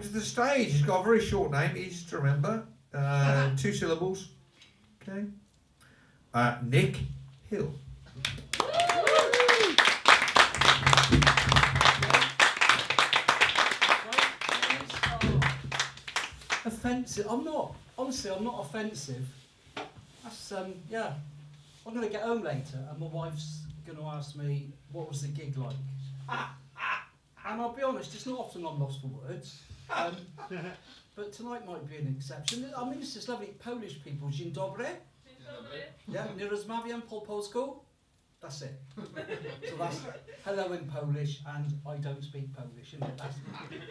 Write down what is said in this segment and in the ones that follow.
to the stage. He's got a very short name, easy to remember. 2 syllables. Okay. NIK HILL. Offensive. I'm not. Honestly, I'm not offensive. That's yeah. I'm going to get home later, and my wife's going to ask me what was the gig like. And I'll be honest, it's not often I'm lost for words. But tonight might be an exception. I mean, it's just lovely. Polish people, dzień dobry. Yeah, nie rozmawiam po polsku. That's it. So that's hello in Polish, and I don't speak Polish. And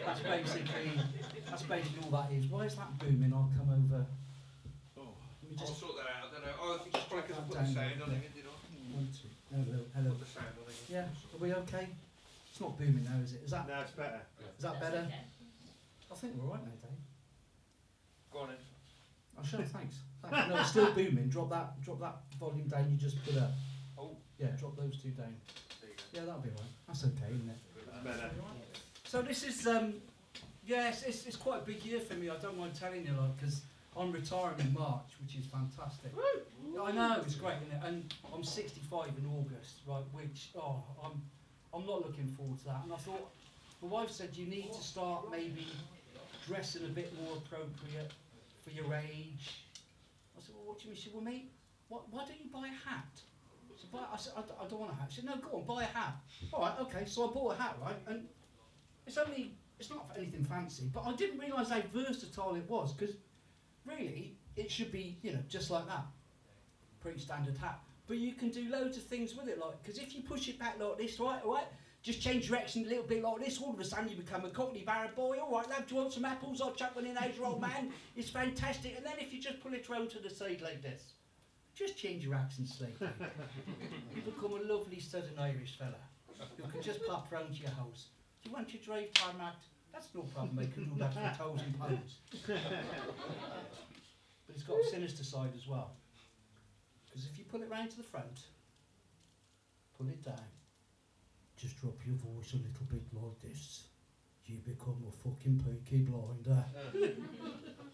that's basically all that is. Why is that booming? I'll come over. I'll sort that out. I don't know. Oh, I think just try to put the sound on it, you know. Hello. Put the sound on it. Yeah, are we okay? It's not booming now, is it? Is that? No, it's better. Is that better? I think we're all right now, Dave. Go on in. Oh, sure, thanks. No, it's still booming. Drop that volume down. You just put a. Oh. Yeah, drop those two down. There you go. Yeah, that'll be all right. That's okay, isn't it? It's better. So this is it's quite a big year for me. I don't mind telling you, like, because I'm retiring in March, which is fantastic. I know, it's great, isn't it? And I'm 65 in August, right? Which I'm not looking forward to that. And I thought, my wife said you need to start maybe dressing a bit more appropriate for your age. I said, well, what do you mean? She said, well, mate, why don't you buy a hat? I said, I don't want a hat. She said, no, go on, buy a hat. All right, okay. So I bought a hat, right? And it's not for anything fancy, but I didn't realise how versatile it was, because really it should be, just like that. Pretty standard hat. But you can do loads of things with it, like, because if you push it back like this, right, just change direction a little bit like this, all of a sudden you become a Cockney Barra boy. All right, love, do you want some apples? I'll chuck one in, as your old man. It's fantastic. And then if you just pull it round to the side like this, just change your accent slightly. You become a lovely southern Irish fella. You can just pop round to your house. Do you want your drive tarmac? That's no problem, I can do that for £1,000. But it's got a sinister side as well. Because if you pull it round to the front, pull it down, just drop your voice a little bit like this, you become a fucking Peaky Blinder.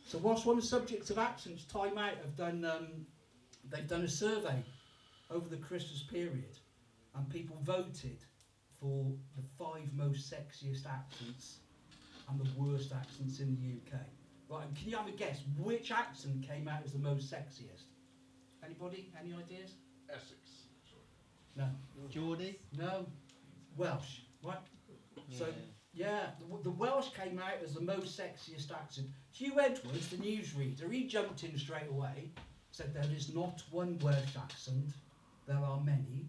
So whilst on the subject of accents, Time Out have done, they've done a survey over the Christmas period, and people voted for the 5 most sexiest accents and the worst accents in the UK. Right, and can you have a guess which accent came out as the most sexiest? Anybody? Any ideas? Essex. No. Geordie? No. Welsh, right? Yeah. So, yeah, the Welsh came out as the most sexiest accent. Hugh Edwards, the newsreader, he jumped in straight away, said there is not one Welsh accent, there are many.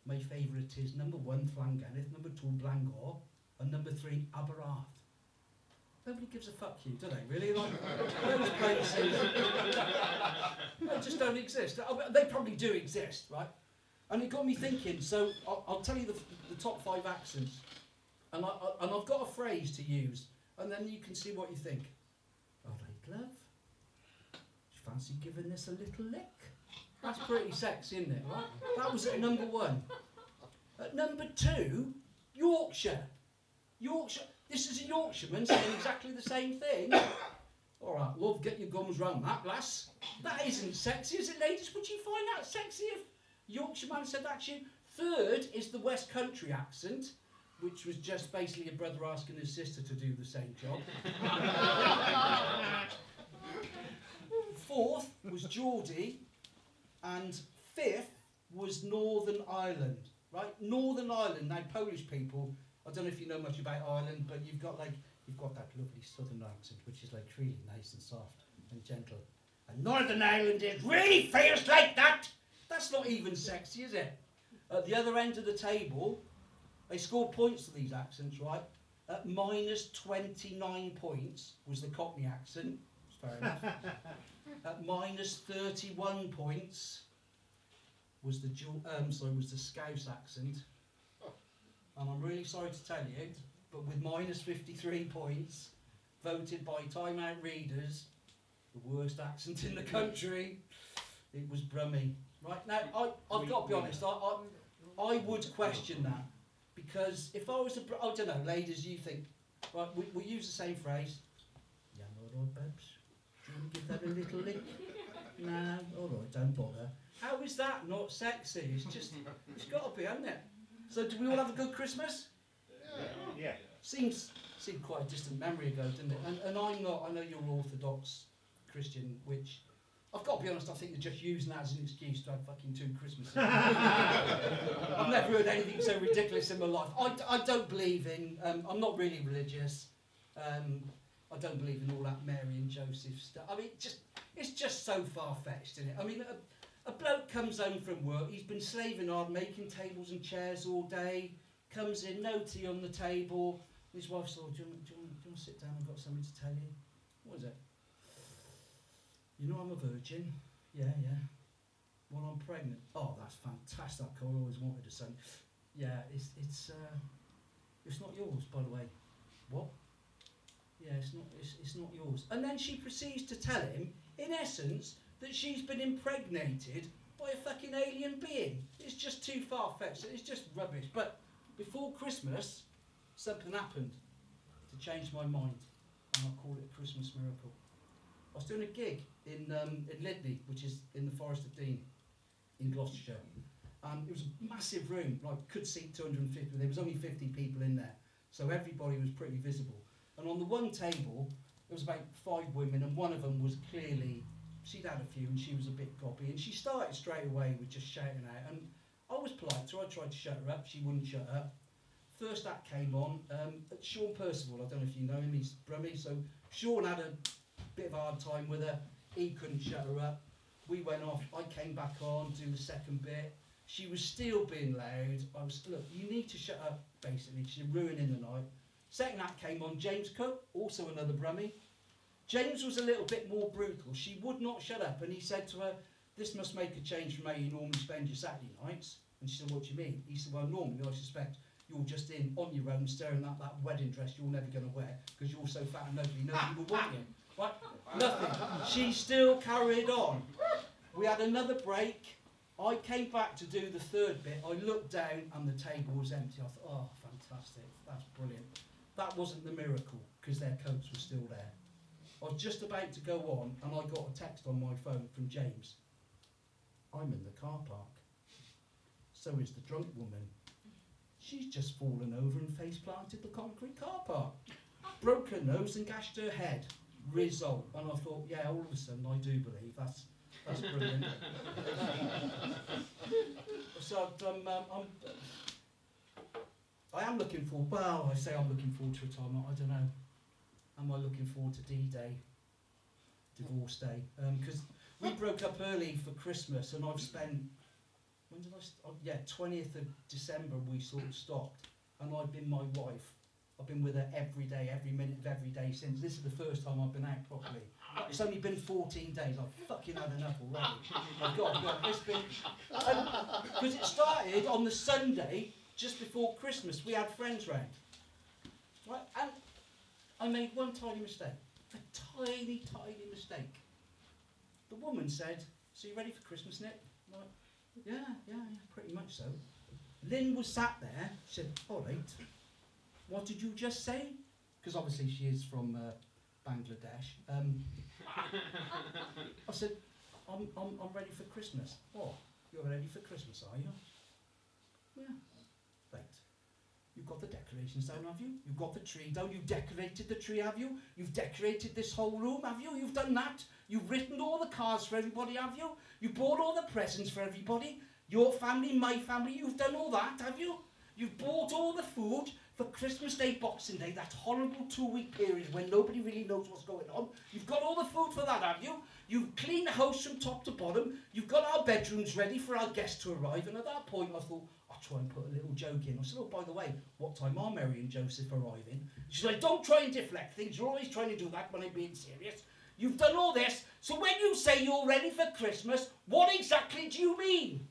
My favourite is number 1, Llangennith, number 2, Bangor, and number 3, Aberarth. Nobody gives a fuck, you, do they? Really? Like, those places, they just don't exist. They probably do exist, right? And it got me thinking. So I'll tell you the top 5 accents, and I've got a phrase to use, and then you can see what you think. All right, love. Do you fancy giving this a little lick? That's pretty sexy, isn't it? Right? That was at number 1. At number 2, Yorkshire. Yorkshire. This is a Yorkshireman saying exactly the same thing. All right, love, get your gums round that, lass. That isn't sexy, is it, ladies? Would you find that sexy if Yorkshireman said that to you? 3rd is the West Country accent, which was just basically a brother asking his sister to do the same job. 4th was Geordie, and 5th was Northern Ireland, right? Northern Ireland. Now, Polish people, I don't know if you know much about Ireland, but you've got that lovely southern accent, which is like really nice and soft and gentle. And Northern Ireland is really feels like that. That's not even sexy, is it? At the other end of the table, they scored points to these accents, right? At minus 29 points was the Cockney accent. Fair enough. At minus 31 points was the Scouse accent. And I'm really sorry to tell you, but with minus 53 points, voted by Time Out readers, the worst accent in the country, it was Brummie. Right, now, I've got to be honest, I would question that, because if I was I don't know, ladies, you think, Right, we use the same phrase. Yeah, all right, babes. Do you want to give that a little lick? No, all right, don't bother. How is that not sexy? It's just, it's got to be, hasn't it? So, do we all have a good Christmas? Yeah. Seems quite a distant memory ago, didn't it? And I'm not. I know you're Orthodox Christian, which I've got to be honest. I think they're just using that as an excuse to have fucking 2 Christmases. I've never heard anything so ridiculous in my life. I don't believe in. I'm not really religious. I don't believe in all that Mary and Joseph stuff. I mean, it's just so far fetched, isn't it? I mean, a bloke comes home from work. He's been slaving hard, making tables and chairs all day. Comes in, no tea on the table. His wife said, do you want to sit down? I've got something to tell you. What is it? You know I'm a virgin. Yeah. Well, I'm pregnant. Oh, that's fantastic. I always wanted a son. Yeah, it's not yours, by the way. What? Yeah, it's not yours. And then she proceeds to tell him, in essence, that she's been impregnated by a fucking alien being. It's just too far-fetched. It's just rubbish. But before Christmas, something happened to change my mind, and I'll call it a Christmas miracle. I was doing a gig in Lydney, which is in the Forest of Dean, in Gloucestershire. It was a massive room, like could seat 250. There was only 50 people in there, so everybody was pretty visible. And on the one table, there was about 5 women, and one of them was clearly, she'd had a few, and she was a bit goppy, and she started straight away with just shouting out. And I was polite to her. I tried to shut her up. She wouldn't shut up. First act came on. Sean Percival, I don't know if you know him, he's Brummie. So Sean had a bit of a hard time with her. He couldn't shut her up. We went off. I came back on, do the second bit. She was still being loud. I was, look, you need to shut up, basically. She's ruining the night. Second act came on. James Cook, also another Brummie. James was a little bit more brutal. She would not shut up. And he said to her, this must make a change from how you normally spend your Saturday nights. And she said, what do you mean? He said, well, normally I suspect you're just in on your own staring at that wedding dress you're never going to wear because you're so fat and ugly nobody will want you. Right? Nothing. She still carried on. We had another break. I came back to do the third bit. I looked down and the table was empty. I thought, oh, fantastic. That's brilliant. That wasn't the miracle because their coats were still there. I was just about to go on and I got a text on my phone from James. I'm in the car park. So is the drunk woman. She's just fallen over and face planted the concrete car park. Broke her nose and gashed her head. Result. And I thought, yeah, all of a sudden I do believe. That's brilliant. So I am looking forward. Well, I say I'm looking forward to retirement. I don't know. Am I looking forward to D-Day, Divorce Day? Because we broke up early for Christmas, and I've spent. When did I? 20th of December we sort of stopped, and I've been my wife. I've been with her every day, every minute of every day since. This is the first time I've been out properly. It's only been 14 days. I've fucking had enough already. I've got. It's been because it started on the Sunday just before Christmas. We had friends round, right? And I made one tiny mistake, a tiny mistake. The woman said, "So you ready for Christmas, Nick?" I'm like, yeah, pretty much so. Lynn was sat there. She said, "All right. What did you just say?" Because obviously she is from Bangladesh. I said, I'm ready for Christmas. Oh, you're ready for Christmas, are you? Yeah. Right. You've got the decorations down, have you? You've got the tree down. You've decorated the tree, have you? You've decorated this whole room, have you? You've done that. You've written all the cards for everybody, have you? You bought all the presents for everybody. Your family, my family, you've done all that, have you? You've bought all the food for Christmas Day, Boxing Day, that horrible 2-week period when nobody really knows what's going on. You've got all the food for that, have you? You've cleaned the house from top to bottom. You've got our bedrooms ready for our guests to arrive. And at that point, I thought, I'll try and put a little joke in. I said, oh, by the way, what time are Mary and Joseph arriving? She's like, don't try and deflect things. You're always trying to do that when I'm being serious. You've done all this. So when you say you're ready for Christmas, what exactly do you mean?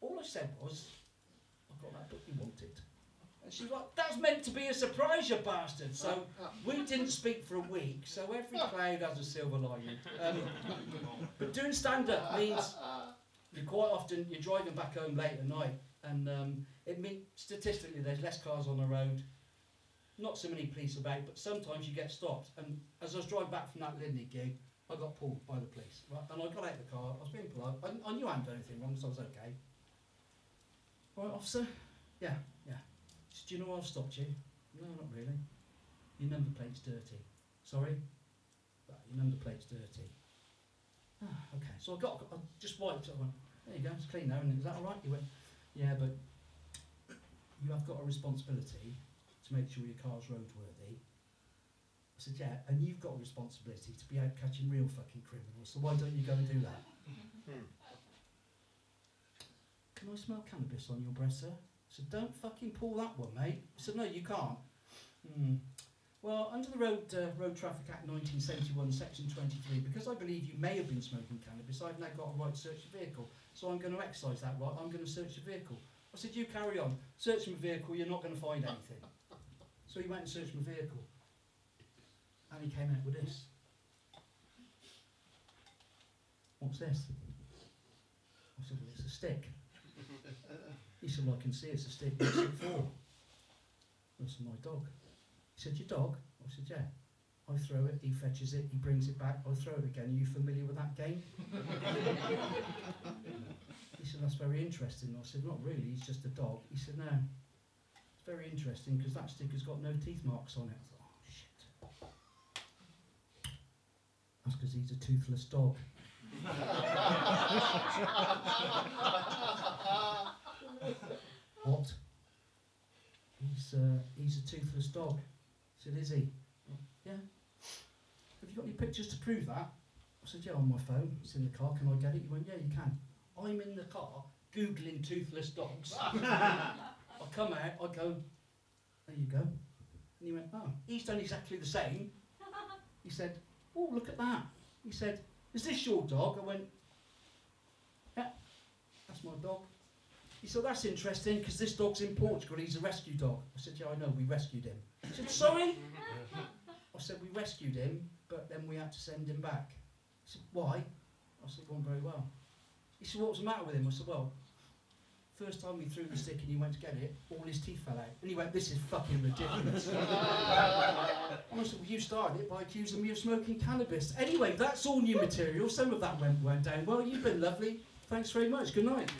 All I said was, I've got that book you wanted. And she was like, that's meant to be a surprise, you bastard. So we didn't speak for a week, so every cloud has a silver lining. But doing stand-up means you're quite often, you're driving back home late at night, and it means statistically there's less cars on the road, not so many police about, but sometimes you get stopped. And as I was driving back from that Lindley gig, I got pulled by the police. Right? And I got out of the car, I was being polite, I knew I hadn't done anything wrong, so I was okay. All right, officer? Yeah. So, do you know why I've stopped you? No, not really. Your number plate's dirty. Sorry? Your number plate's dirty. Okay. So I just wiped it. I went, there you go, it's clean now. And is that all right? He went, yeah, but you have got a responsibility to make sure your car's roadworthy. I said, yeah, and you've got a responsibility to be out catching real fucking criminals, so why don't you go and do that? Can I smell cannabis on your breath, sir? I said, don't fucking pull that one, mate. I said, no, you can't. Well, under the Road Traffic Act 1971, Section 23, because I believe you may have been smoking cannabis, I've now got a right to search your vehicle. So I'm going to exercise that right. I'm going to search your vehicle. I said, you carry on. Search my vehicle, you're not going to find anything. So he went and searched my vehicle. And he came out with this. What's this? I said, well, it's a stick. He said, well, I can see it's a stick. What's it for? That's my dog. He said, your dog? I said, yeah. I throw it, he fetches it, he brings it back, I throw it again. Are you familiar with that game? He said, that's very interesting. I said, not really, he's just a dog. He said, no. It's very interesting because that sticker's got no teeth marks on it. I thought, oh, shit. That's because he's a toothless dog. What? He's a toothless dog. I said, is he? Yeah. Have you got any pictures to prove that? I said, yeah, on my phone. It's in the car. Can I get it? He went, yeah, you can. I'm in the car Googling toothless dogs. I come out, I go, there you go. And he went, oh, he's done exactly the same. He said, oh, look at that. He said, is this your dog? I went, yeah, that's my dog. He said, that's interesting because this dog's in Portugal. He's a rescue dog. I said, yeah, I know, we rescued him. He said, sorry? I said, we rescued him, but then we had to send him back. He said, why? I said, it went very well. He said, what was the matter with him? I said, well, first time we threw the stick and he went to get it, all his teeth fell out. And he went, this is fucking ridiculous. And I said, well, you started it by accusing me of smoking cannabis. Anyway, that's all new material. Some of that went down well. You've been lovely. Thanks very much. Good night.